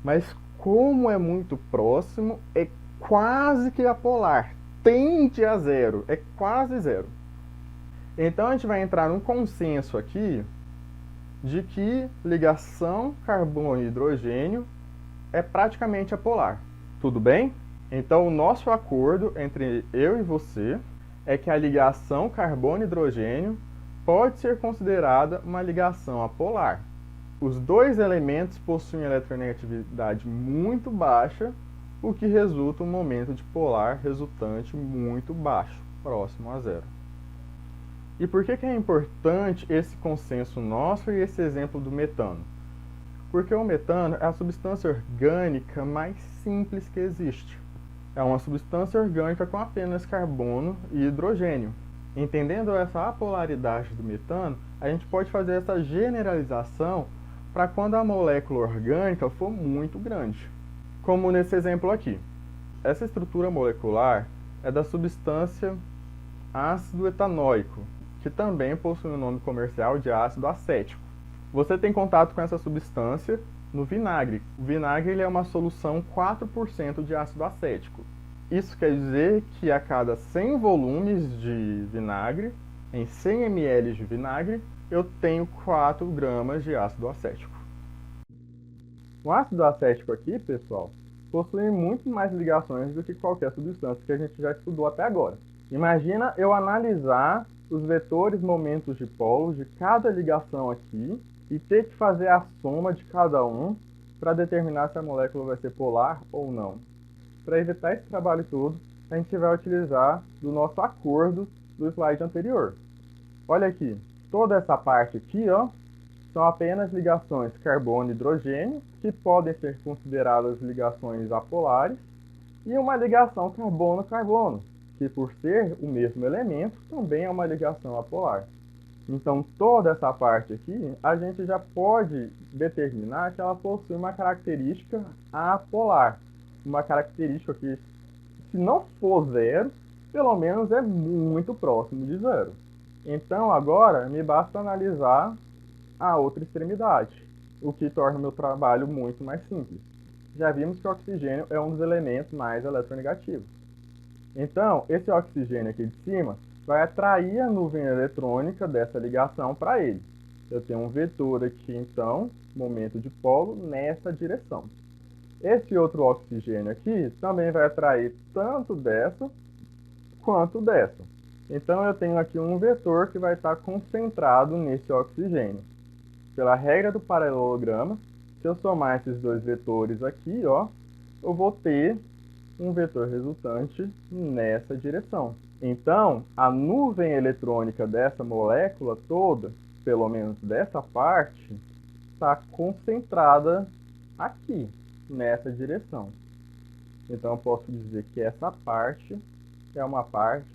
S1: Mas como é muito próximo, é quase que apolar, tende a zero, é quase zero. Então a gente vai entrar num consenso aqui de que ligação carbono e hidrogênio é praticamente apolar. Tudo bem? Então o nosso acordo entre eu e você é que a ligação carbono-hidrogênio pode ser considerada uma ligação apolar. Os dois elementos possuem eletronegatividade muito baixa, o que resulta um momento de polar resultante muito baixo, próximo a zero. E por que é importante esse consenso nosso e esse exemplo do metano? Porque o metano é a substância orgânica mais simples que existe. É uma substância orgânica com apenas carbono e hidrogênio. Entendendo essa apolaridade do metano, a gente pode fazer essa generalização para quando a molécula orgânica for muito grande. Como nesse exemplo aqui. Essa estrutura molecular é da substância ácido etanóico, que também possui o nome comercial de ácido acético. Você tem contato com essa substância no vinagre. O vinagre ele é uma solução 4% de ácido acético. Isso quer dizer que a cada 100 volumes de vinagre, em 100 ml de vinagre, eu tenho 4 gramas de ácido acético. O ácido acético aqui, pessoal, possui muito mais ligações do que qualquer substância que a gente já estudou até agora. Imagina eu analisar os vetores momentos de polos de cada ligação aqui e ter que fazer a soma de cada um para determinar se a molécula vai ser polar ou não. Para evitar esse trabalho todo, a gente vai utilizar do nosso acordo do slide anterior. Olha aqui, toda essa parte aqui, ó, são apenas ligações carbono e hidrogênio, que podem ser consideradas ligações apolares, e uma ligação carbono-carbono, que por ser o mesmo elemento, também é uma ligação apolar. Então, toda essa parte aqui, a gente já pode determinar que ela possui uma característica apolar. Uma característica que, se não for zero, pelo menos é muito próximo de zero. Então, agora, me basta analisar a outra extremidade, o que torna o meu trabalho muito mais simples. Já vimos que o oxigênio é um dos elementos mais eletronegativos. Então, esse oxigênio aqui de cima vai atrair a nuvem eletrônica dessa ligação para ele. Eu tenho um vetor aqui, então, momento de polo, nessa direção. Esse outro oxigênio aqui também vai atrair tanto dessa quanto dessa. Então, eu tenho aqui um vetor que vai estar concentrado nesse oxigênio. Pela regra do paralelogramo, se eu somar esses dois vetores aqui, ó, eu vou ter um vetor resultante nessa direção. Então, a nuvem eletrônica dessa molécula toda, pelo menos dessa parte, está concentrada aqui, nessa direção. Então, eu posso dizer que essa parte é uma parte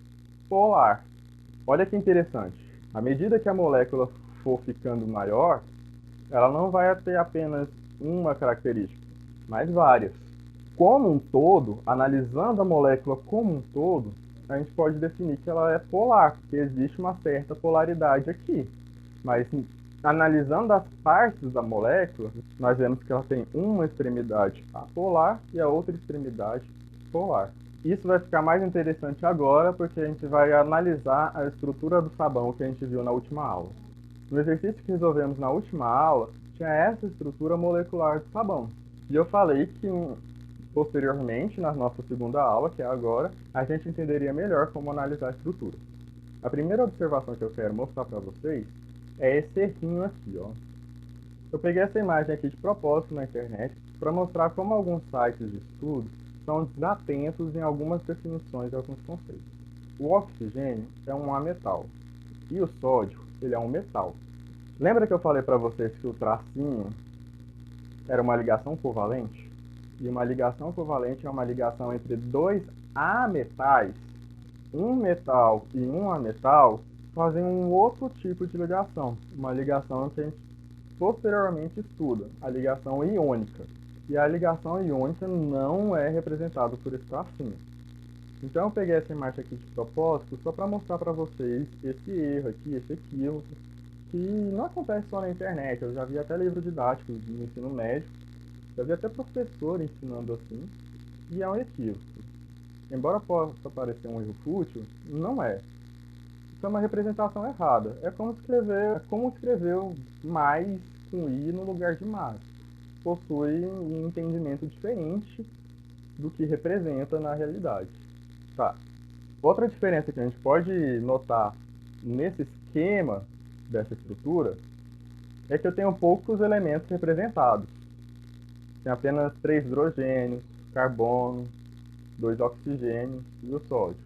S1: polar. Olha que interessante. À medida que a molécula for ficando maior, ela não vai ter apenas uma característica, mas várias. como um todo, analisando a molécula como um todo, a gente pode definir que ela é polar, porque existe uma certa polaridade aqui. Mas analisando as partes da molécula, nós vemos que ela tem uma extremidade apolar e a outra extremidade polar. Isso vai ficar mais interessante agora, porque a gente vai analisar a estrutura do sabão que a gente viu na última aula. No exercício que resolvemos na última aula, tinha essa estrutura molecular do sabão. E eu falei que posteriormente, na nossa segunda aula, que é agora, a gente entenderia melhor como analisar a estrutura. A primeira observação que eu quero mostrar para vocês é esse errinho aqui, ó. Eu peguei essa imagem aqui de propósito na internet para mostrar como alguns sites de estudo são desatentos em algumas definições e alguns conceitos. O oxigênio é um ametal e o sódio, ele é um metal. Lembra que eu falei para vocês que o tracinho era uma ligação covalente? E uma ligação covalente é uma ligação entre dois ametais. Um metal e um ametal fazem um outro tipo de ligação, uma ligação que a gente posteriormente estuda, a ligação iônica. E a ligação iônica não é representada por esse tracinho. Então eu peguei essa imagem aqui de propósito só para mostrar para vocês esse erro aqui, esse equívoco, que não acontece só na internet. Eu já vi até livro didático de ensino médio, já vi até professor ensinando assim, e é um equívoco. Embora possa parecer um erro fútil, não é. Isso é uma representação errada. É como escrever mais com i no lugar de mais. Possui um entendimento diferente do que representa na realidade. Tá. Outra diferença que a gente pode notar nesse esquema dessa estrutura é que eu tenho poucos elementos representados. Tem apenas 3 hidrogênios, carbono, 2 oxigênios e o sódio.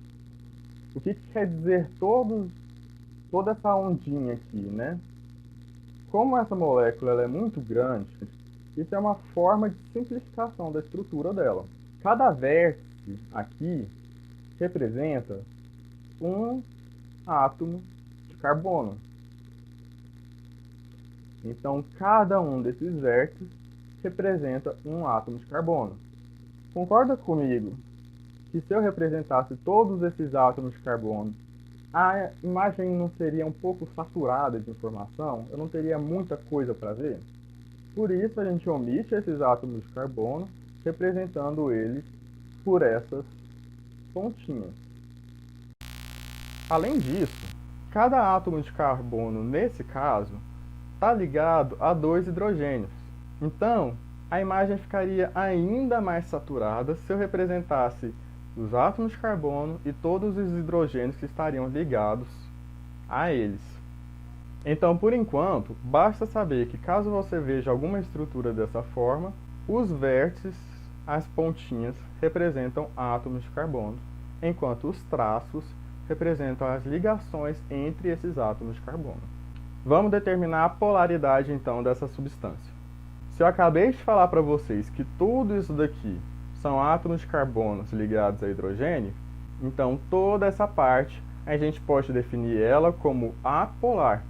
S1: O que quer dizer toda essa ondinha aqui, né? Como essa molécula ela é muito grande, isso é uma forma de simplificação da estrutura dela. Cada vértice aqui representa um átomo de carbono. Então, cada um desses vértices representa um átomo de carbono. Concorda comigo que se eu representasse todos esses átomos de carbono, a imagem não seria um pouco saturada de informação? Eu não teria muita coisa para ver? Por isso a gente omite esses átomos de carbono, representando eles por essas pontinhas. Além disso, cada átomo de carbono, nesse caso, está ligado a 2 hidrogênios. Então, a imagem ficaria ainda mais saturada se eu representasse os átomos de carbono e todos os hidrogênios que estariam ligados a eles. Então, por enquanto, basta saber que caso você veja alguma estrutura dessa forma, os vértices, as pontinhas, representam átomos de carbono, enquanto os traços representam as ligações entre esses átomos de carbono. Vamos determinar a polaridade, então, dessa substância. Se eu acabei de falar para vocês que tudo isso daqui são átomos de carbono ligados a hidrogênio, então toda essa parte a gente pode definir ela como apolar,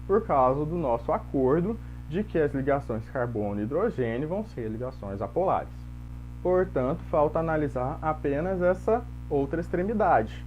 S1: por causa do nosso acordo de que as ligações carbono e hidrogênio vão ser ligações apolares. Portanto, falta analisar apenas essa outra extremidade,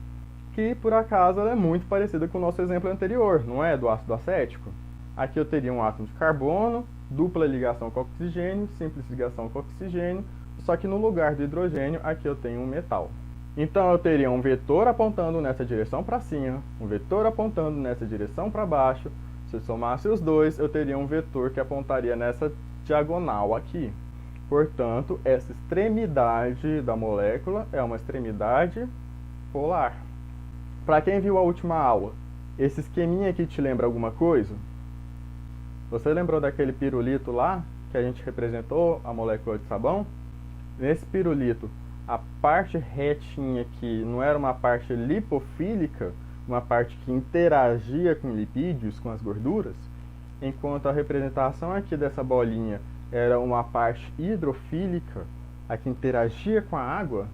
S1: que por acaso ela é muito parecida com o nosso exemplo anterior, não é? Do ácido acético. Aqui eu teria um átomo de carbono, dupla ligação com oxigênio, simples ligação com oxigênio, só que no lugar do hidrogênio, aqui eu tenho um metal. Então eu teria um vetor apontando nessa direção para cima, um vetor apontando nessa direção para baixo. Se eu somasse os dois, eu teria um vetor que apontaria nessa diagonal aqui. Portanto, essa extremidade da molécula é uma extremidade polar. Para quem viu a última aula, esse esqueminha aqui te lembra alguma coisa? Você lembrou daquele pirulito lá, que a gente representou a molécula de sabão? Nesse pirulito, a parte retinha aqui não era uma parte lipofílica, uma parte que interagia com lipídios, com as gorduras, enquanto a representação aqui dessa bolinha era uma parte hidrofílica, a que interagia com a água.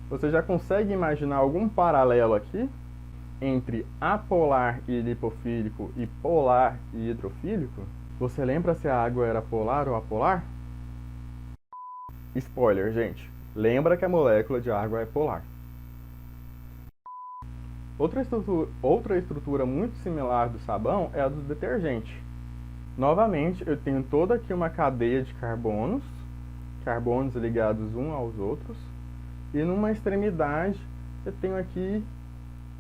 S1: Você já consegue imaginar algum paralelo aqui entre apolar e lipofílico e polar e hidrofílico? Você lembra se a água era polar ou apolar? Spoiler, gente. Lembra que a molécula de água é polar. Outra estrutura muito similar do sabão é a do detergente. Novamente, eu tenho toda aqui uma cadeia de carbonos ligados uns aos outros, e numa extremidade eu tenho aqui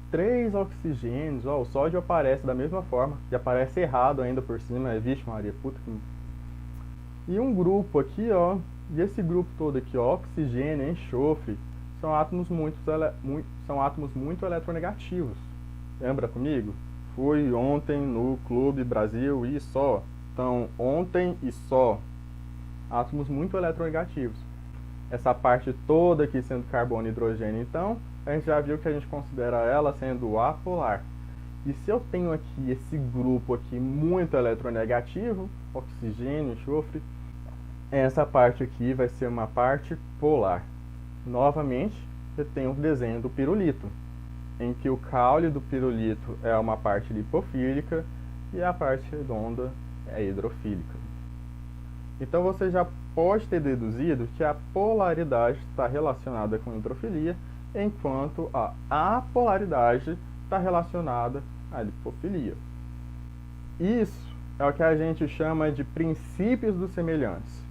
S1: 3 oxigênios. Ó, o sódio aparece da mesma forma, e aparece errado ainda por cima, vixe Maria, puta que... E um grupo aqui, ó, e esse grupo todo aqui, ó, oxigênio, enxofre, são átomos muito eletronegativos. Lembra comigo? Fui ontem no Clube Brasil e só. Então, ontem e só. Átomos muito eletronegativos. Essa parte toda aqui sendo carbono e hidrogênio, então, a gente já viu que a gente considera ela sendo apolar. E se eu tenho aqui esse grupo aqui muito eletronegativo, oxigênio, enxofre, essa parte aqui vai ser uma parte polar. Novamente, eu tenho o desenho do pirulito, em que o caule do pirulito é uma parte lipofílica e a parte redonda é hidrofílica. Então você já pode ter deduzido que a polaridade está relacionada com a hidrofilia, enquanto a apolaridade está relacionada à lipofilia. Isso é o que a gente chama de princípios dos semelhantes.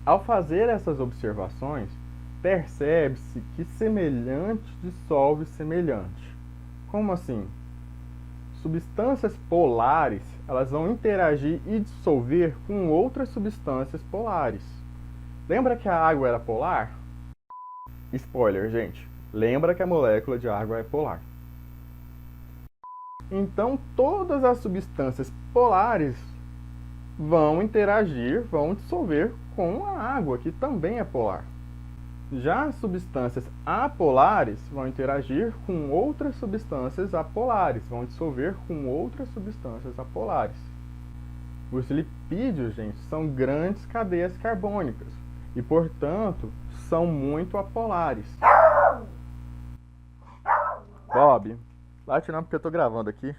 S1: Ao fazer essas observações, percebe-se que semelhante dissolve semelhante. Como assim? Substâncias polares, elas vão interagir e dissolver com outras substâncias polares. Lembra que a água era polar? Spoiler, gente. Lembra que a molécula de água é polar. Então, todas as substâncias polares vão interagir, vão dissolver com a água, que também é polar. Já as substâncias apolares vão interagir com outras substâncias apolares, vão dissolver com outras substâncias apolares. Os lipídios, gente, são grandes cadeias carbônicas e, portanto, são muito apolares. Bob, late não porque eu tô gravando aqui.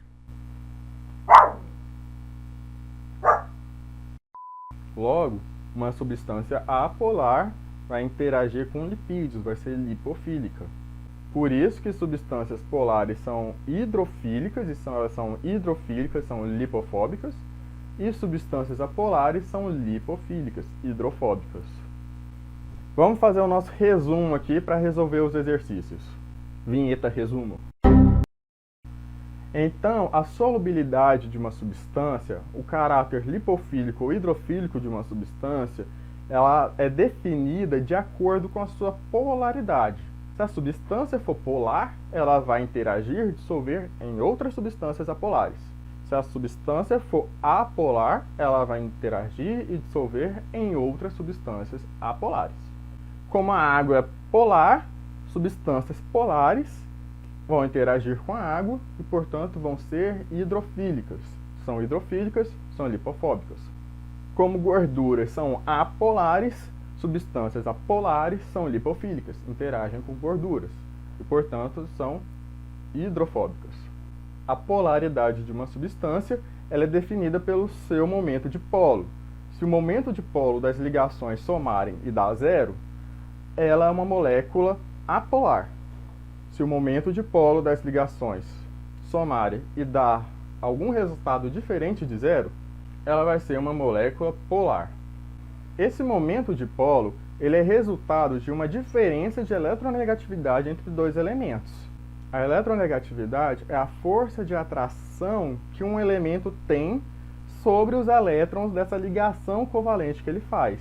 S1: Logo, uma substância apolar vai interagir com lipídios, vai ser lipofílica. Por isso que substâncias polares são hidrofílicas, elas são hidrofílicas, são lipofóbicas, e substâncias apolares são lipofílicas, hidrofóbicas. Vamos fazer o nosso resumo aqui para resolver os exercícios. Vinheta resumo. Então, a solubilidade de uma substância, o caráter lipofílico ou hidrofílico de uma substância, ela é definida de acordo com a sua polaridade. Se a substância for polar, ela vai interagir e dissolver em outras substâncias apolares. Se a substância for apolar, ela vai interagir e dissolver em outras substâncias apolares. Como a água é polar, substâncias polares vão interagir com a água e, portanto, vão ser hidrofílicas. São hidrofílicas, são lipofóbicas. Como gorduras são apolares, substâncias apolares são lipofílicas, interagem com gorduras e, portanto, são hidrofóbicas. A polaridade de uma substância ela é definida pelo seu momento de polo. Se o momento de polo das ligações somarem e dar zero, ela é uma molécula apolar. Se o momento de polo das ligações somarem e dar algum resultado diferente de zero, ela vai ser uma molécula polar. Esse momento de polo ele é resultado de uma diferença de eletronegatividade entre dois elementos. A eletronegatividade é a força de atração que um elemento tem sobre os elétrons dessa ligação covalente que ele faz.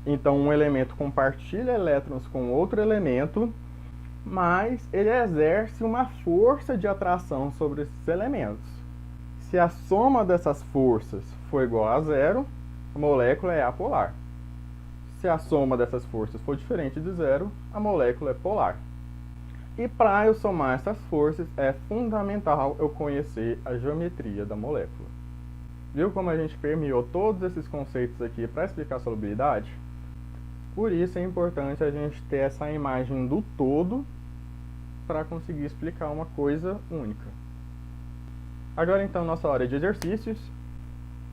S1: Então, um elemento compartilha elétrons com outro elemento, mas ele exerce uma força de atração sobre esses elementos. Se a soma dessas forças for igual a zero, a molécula é apolar. Se a soma dessas forças for diferente de zero, a molécula é polar. E para eu somar essas forças, é fundamental eu conhecer a geometria da molécula. Viu como a gente permeou todos esses conceitos aqui para explicar a solubilidade? Por isso é importante a gente ter essa imagem do todo para conseguir explicar uma coisa única. Agora então, nossa hora de exercícios.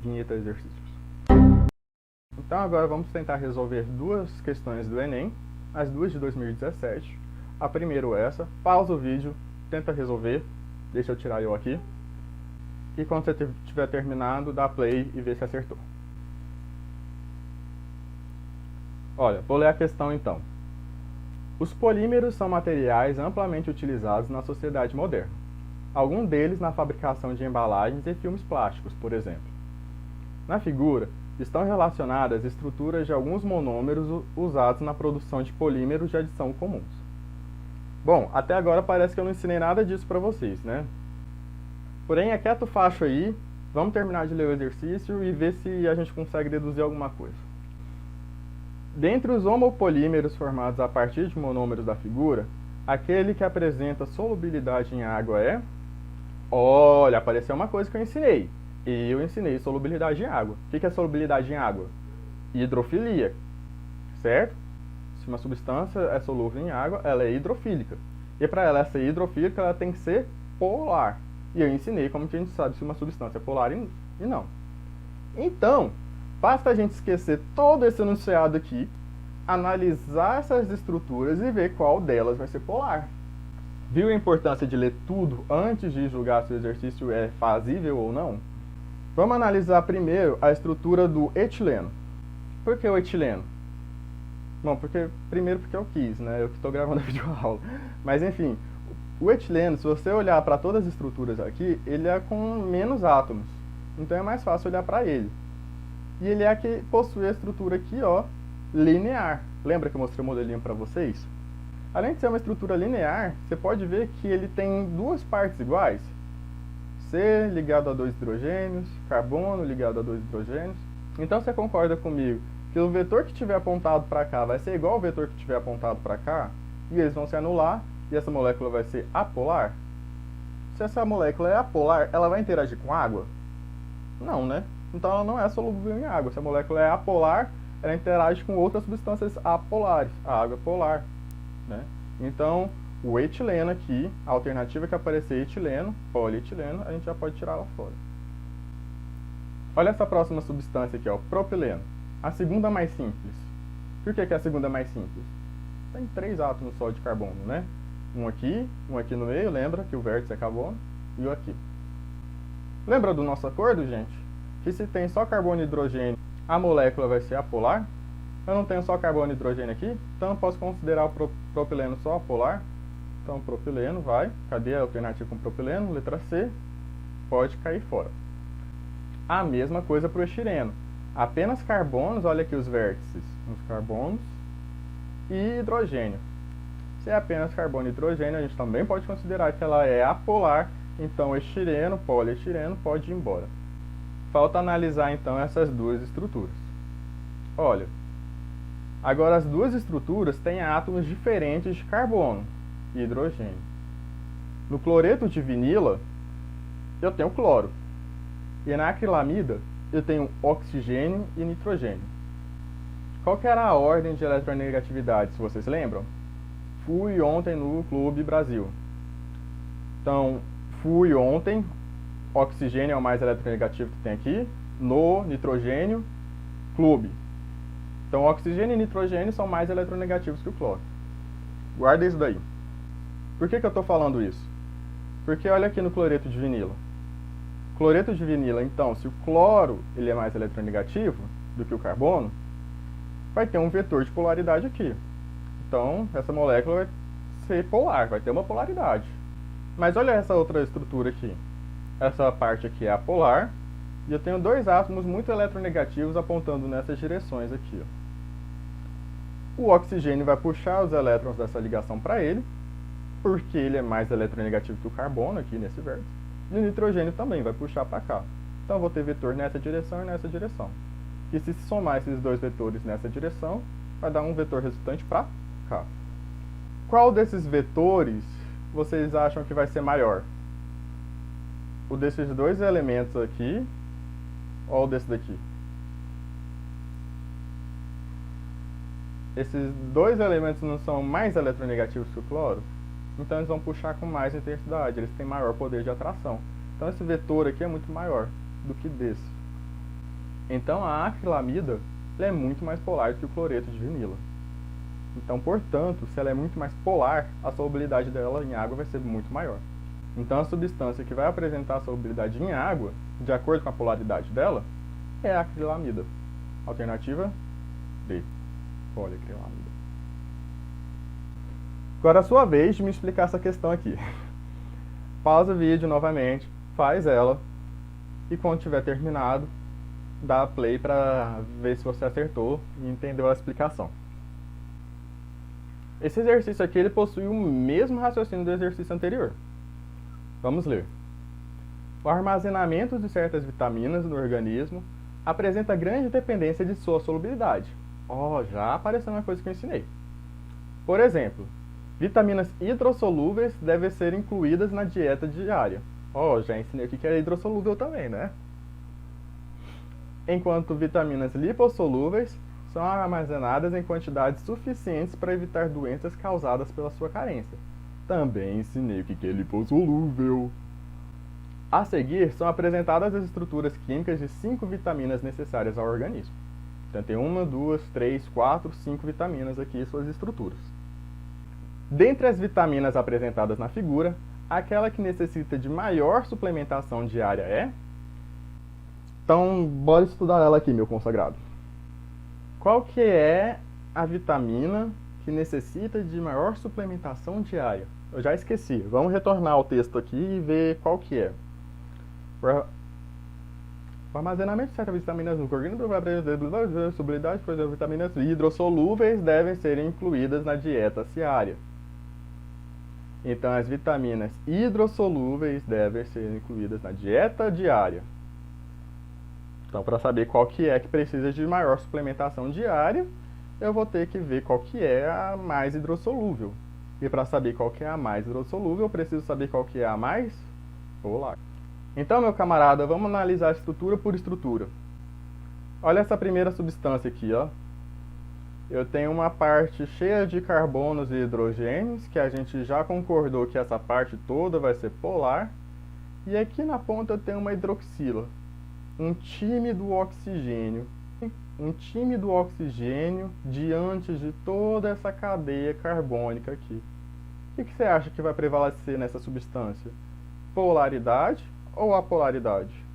S1: Vinheta exercícios. Então agora vamos tentar resolver duas questões do Enem, as duas de 2017. A primeira essa, pausa o vídeo, tenta resolver, deixa eu tirar eu aqui. E quando você tiver terminado, dá play e vê se acertou. Olha, vou ler a questão então. Os polímeros são materiais amplamente utilizados na sociedade moderna. Alguns deles na fabricação de embalagens e filmes plásticos, por exemplo. Na figura, estão relacionadas estruturas de alguns monômeros usados na produção de polímeros de adição comuns. Bom, até agora parece que eu não ensinei nada disso para vocês, né? Porém, aquieta o facho aí, vamos terminar de ler o exercício e ver se a gente consegue deduzir alguma coisa. Dentre os homopolímeros formados a partir de monômeros da figura, aquele que apresenta solubilidade em água é... Olha, apareceu uma coisa que eu ensinei. Eu ensinei solubilidade em água. O que é solubilidade em água? Hidrofilia, certo? Se uma substância é solúvel em água, ela é hidrofílica. E para ela ser hidrofílica, ela tem que ser polar. E eu ensinei como que a gente sabe se uma substância é polar e não. Então, basta a gente esquecer todo esse enunciado aqui, analisar essas estruturas e ver qual delas vai ser polar. Viu a importância de ler tudo antes de julgar se o exercício é fazível ou não? Vamos analisar primeiro a estrutura do etileno. Por que o etileno? Bom, primeiro porque eu quis, né? Eu que estou gravando a videoaula. Mas enfim, o etileno, se você olhar para todas as estruturas aqui, ele é com menos átomos. Então é mais fácil olhar para ele. E ele é a que possui a estrutura aqui, ó, linear. Lembra que eu mostrei o modelinho para vocês? Além de ser uma estrutura linear, você pode ver que ele tem duas partes iguais. C ligado a dois hidrogênios, carbono ligado a dois hidrogênios. Então você concorda comigo que o vetor que estiver apontado para cá vai ser igual ao vetor que estiver apontado para cá? E eles vão se anular e essa molécula vai ser apolar? Se essa molécula é apolar, ela vai interagir com água? Não, né? Então ela não é solúvel em água. Se a molécula é apolar, ela interage com outras substâncias apolares. A água é polar, né? Então, o etileno aqui, a alternativa que aparecer etileno, polietileno, a gente já pode tirar lá fora. Olha essa próxima substância aqui, ó, propileno. A segunda mais simples. Por que é a segunda mais simples? Tem 3 átomos só de carbono, né? Um aqui no meio, lembra que o vértice é carbono, e o aqui. Lembra do nosso acordo, gente? Que se tem só carbono e hidrogênio, a molécula vai ser apolar? Eu não tenho só carbono e hidrogênio aqui, então eu posso considerar o propileno só apolar. Então, propileno vai. Cadê a alternativa com propileno? Letra C. Pode cair fora. A mesma coisa para o estireno. Apenas carbonos, olha aqui os vértices. Os carbonos e hidrogênio. Se é apenas carbono e hidrogênio, a gente também pode considerar que ela é apolar. Então, estireno, poliestireno, pode ir embora. Falta analisar, então, essas duas estruturas. Olha, agora as duas estruturas têm átomos diferentes de carbono e hidrogênio. No cloreto de vinila, eu tenho cloro. E na acrilamida, eu tenho oxigênio e nitrogênio. Qual que era a ordem de eletronegatividade, se vocês lembram? Fui ontem no Clube Brasil. Então, fui ontem, oxigênio é o mais eletronegativo que tem aqui, no nitrogênio, clube. Então, oxigênio e nitrogênio são mais eletronegativos que o cloro. Guarda isso daí. Por que eu estou falando isso? Porque olha aqui no cloreto de vinila. Cloreto de vinila, então, se o cloro ele é mais eletronegativo do que o carbono, vai ter um vetor de polaridade aqui. Então, essa molécula vai ser polar, vai ter uma polaridade. Mas olha essa outra estrutura aqui. Essa parte aqui é apolar, e eu tenho dois átomos muito eletronegativos apontando nessas direções aqui, ó. O oxigênio vai puxar os elétrons dessa ligação para ele, porque ele é mais eletronegativo que o carbono aqui nesse vértice. E o nitrogênio também vai puxar para cá. Então eu vou ter vetor nessa direção e nessa direção. E se somar esses dois vetores nessa direção, vai dar um vetor resultante para cá. Qual desses vetores vocês acham que vai ser maior? O desses dois elementos aqui ou o desse daqui? Esses dois elementos não são mais eletronegativos que o cloro? Então eles vão puxar com mais intensidade, eles têm maior poder de atração. Então esse vetor aqui é muito maior do que desse. Então a acrilamida ela é muito mais polar do que o cloreto de vinilo. Então, portanto, se ela é muito mais polar, a solubilidade dela em água vai ser muito maior. Então, a substância que vai apresentar a solubilidade em água, de acordo com a polaridade dela, é a acrilamida. Alternativa D, poliacrilamida. Agora é a sua vez de me explicar essa questão aqui. Pausa o vídeo novamente, faz ela, e quando tiver terminado, dá play para ver se você acertou e entendeu a explicação. Esse exercício aqui ele possui o mesmo raciocínio do exercício anterior. Vamos ler. O armazenamento de certas vitaminas no organismo apresenta grande dependência de sua solubilidade. Já apareceu uma coisa que eu ensinei. Por exemplo, vitaminas hidrossolúveis devem ser incluídas na dieta diária. Já ensinei o que é hidrossolúvel também, né? Enquanto vitaminas lipossolúveis são armazenadas em quantidades suficientes para evitar doenças causadas pela sua carência. Também ensinei o que é lipossolúvel. A seguir, são apresentadas as estruturas químicas de 5 vitaminas necessárias ao organismo. Então tem 1, 2, 3, 4, 5 vitaminas aqui, suas estruturas. Dentre as vitaminas apresentadas na figura, aquela que necessita de maior suplementação diária é... Então, bora estudar ela aqui, meu consagrado. Qual que é a vitamina que necessita de maior suplementação diária? Eu já esqueci. Vamos retornar ao texto aqui e ver qual que é. O armazenamento de certas vitaminas no organismo vai apresentar solubilidade, pois as vitaminas hidrossolúveis devem ser incluídas na dieta diária. Então, as vitaminas hidrossolúveis devem ser incluídas na dieta diária. Então, para saber qual que é que precisa de maior suplementação diária, eu vou ter que ver qual que é a mais hidrossolúvel. E para saber qual que é a mais hidrossolúvel, eu preciso saber qual que é a mais polar. Então, meu camarada, vamos analisar estrutura por estrutura. Olha essa primeira substância aqui, ó. Eu tenho uma parte cheia de carbonos e hidrogênios, que a gente já concordou que essa parte toda vai ser polar. E aqui na ponta eu tenho uma hidroxila, um time do oxigênio. Um time do oxigênio diante de toda essa cadeia carbônica aqui. O que você acha que vai prevalecer nessa substância? Polaridade ou apolaridade?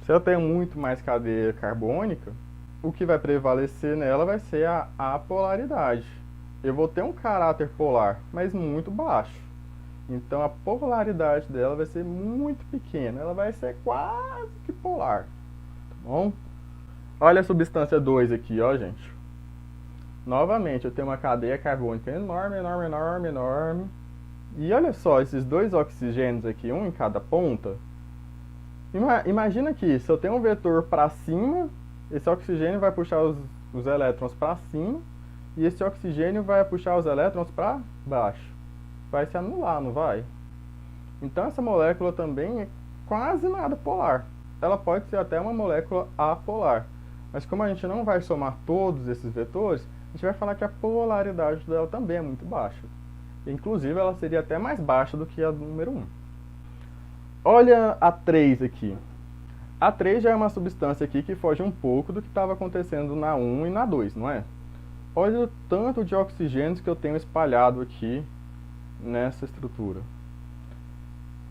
S1: Se eu tenho muito mais cadeia carbônica, o que vai prevalecer nela vai ser a apolaridade. Eu vou ter um caráter polar, mas muito baixo. Então a polaridade dela vai ser muito pequena, ela vai ser quase que polar, tá bom? Olha a substância 2 aqui, ó, gente. Novamente, eu tenho uma cadeia carbônica enorme, enorme, enorme, enorme. E olha só, esses dois oxigênios aqui, um em cada ponta. Imagina que se eu tenho um vetor para cima, esse oxigênio vai puxar os elétrons para cima, e esse oxigênio vai puxar os elétrons para baixo. Vai se anular, não vai? Então essa molécula também é quase nada polar. Ela pode ser até uma molécula apolar. Mas como a gente não vai somar todos esses vetores, a gente vai falar que a polaridade dela também é muito baixa. Inclusive ela seria até mais baixa do que a do número 1. Olha a 3 aqui. A 3 já é uma substância aqui que foge um pouco do que estava acontecendo na 1 e na 2, não é? Olha o tanto de oxigênios que eu tenho espalhado aqui nessa estrutura.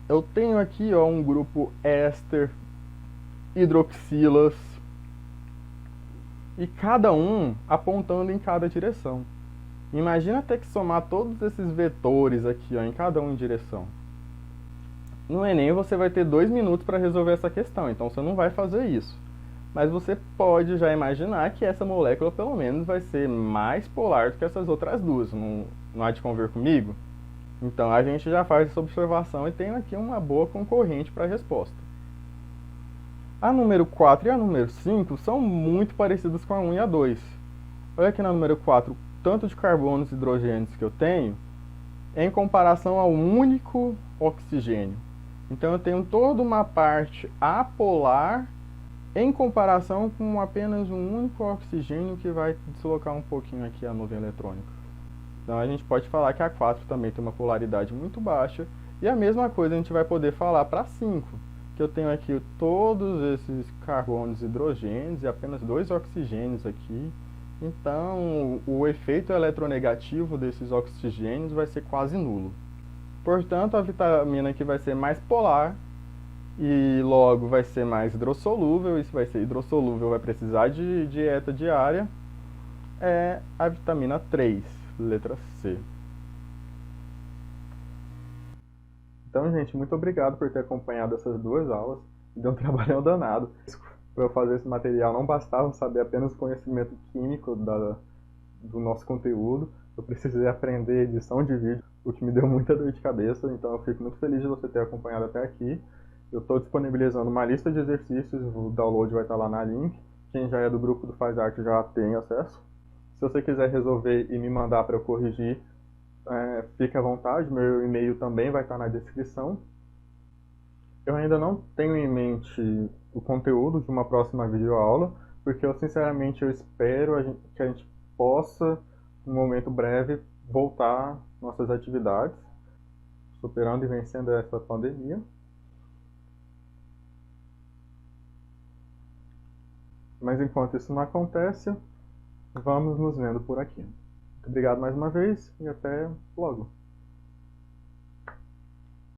S1: Eu tenho aqui, ó, um grupo éster, hidroxilas, e cada um apontando em cada direção. Imagina ter que somar todos esses vetores aqui, ó, em cada um em direção. No Enem você vai ter 2 minutos para resolver essa questão, então você não vai fazer isso. Mas você pode já imaginar que essa molécula pelo menos vai ser mais polar do que essas outras duas. Não há de convir comigo? Então a gente já faz essa observação e tem aqui uma boa concorrente para a resposta. A número 4 e a número 5 são muito parecidas com a 1 e a 2. Olha aqui na número 4, tanto de carbonos e hidrogênios que eu tenho, em comparação ao único oxigênio. Então eu tenho toda uma parte apolar em comparação com apenas um único oxigênio que vai deslocar um pouquinho aqui a nuvem eletrônica. Então a gente pode falar que a 4 também tem uma polaridade muito baixa, e a mesma coisa a gente vai poder falar para a 5. que eu tenho aqui todos esses carbonos e hidrogênios e apenas 2 oxigênios aqui. Então, o efeito eletronegativo desses oxigênios vai ser quase nulo. Portanto, a vitamina aqui vai ser mais polar e logo vai ser mais hidrossolúvel. Isso vai ser hidrossolúvel, vai precisar de dieta diária. É a vitamina 3, letra C. Então, gente, muito obrigado por ter acompanhado essas 2 aulas. Deu um trabalhão danado. Para eu fazer esse material não bastava saber apenas o conhecimento químico do nosso conteúdo. Eu precisei aprender edição de vídeo, o que me deu muita dor de cabeça. Então eu fico muito feliz de você ter acompanhado até aqui. Eu estou disponibilizando uma lista de exercícios, o download vai estar lá na link. Quem já é do grupo do Faz Arte já tem acesso. Se você quiser resolver e me mandar para eu corrigir, fique à vontade, meu e-mail também vai estar na descrição. Eu ainda não tenho em mente o conteúdo de uma próxima videoaula, porque eu sinceramente espero que a gente possa, num momento breve, voltar nossas atividades, superando e vencendo essa pandemia. Mas enquanto isso não acontece, vamos nos vendo por aqui. Muito obrigado mais uma vez e até logo.